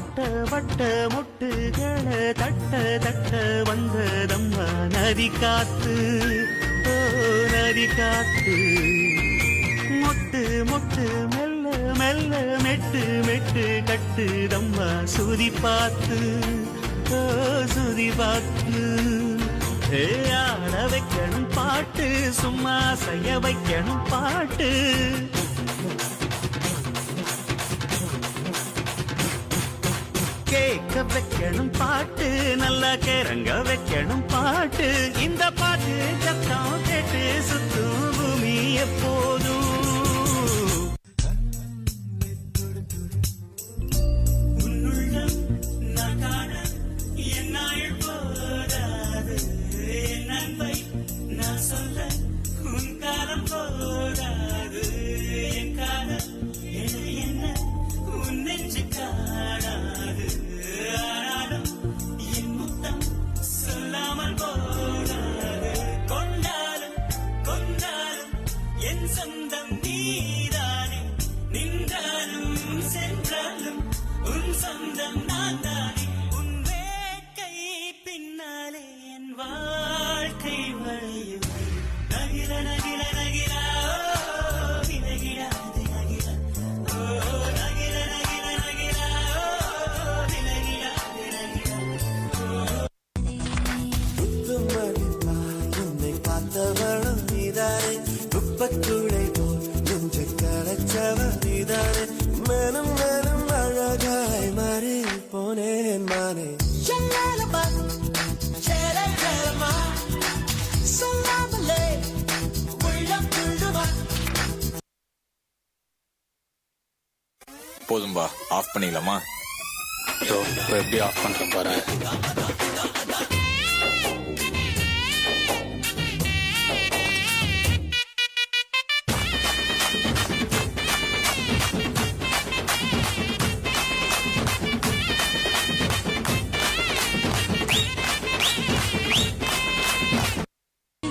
வட்ட வட்ட முட்டுகளை தட்ட தட்ட வந்ததம்மா நதி காத்து, ஓ நதி காத்து. மொட்டு மொட்டு மெல்ல மெல்ல மெட்டு மெட்டு கட்டுதம்மா சுதி பார்த்து, ஓ சுதி பார்த்து. ஆட வைக்கணும் பாட்டு, சும்மா செய்ய வைக்கணும் பாட்டு. கேட்க வைக்கணும் பாட்டு, நல்லா கிறங்க வைக்கணும் பாட்டு. இந்த பாட்டு சத்தம் கேட்டு சுத்தும் பூமி எப்போதும். சொந்தம் நீதானே, நின்றாலும் சென்றாலும் உன் சொந்தம் நான் தானே. உன் வேட்கை பின்னாலே என் வாழ்க்கை வளையும். நகிர நகிர நகிரா விலகிடாது நகிரா, ஓ நகிர நகிர நகிரா விலகிடாது நகிரா. உன்னை பார்த்தவளும் நீதானே, உப்பத்துளை போல் நெஞ்ச கலச்சவ நீதானே. மனம் மனம் அழகாய் மாறி போனேன் மானே. போதும்பா, ஆஃப் பண்ணிடலாமா? இப்போ எப்படி ஆஃப் பண்ற பாரு.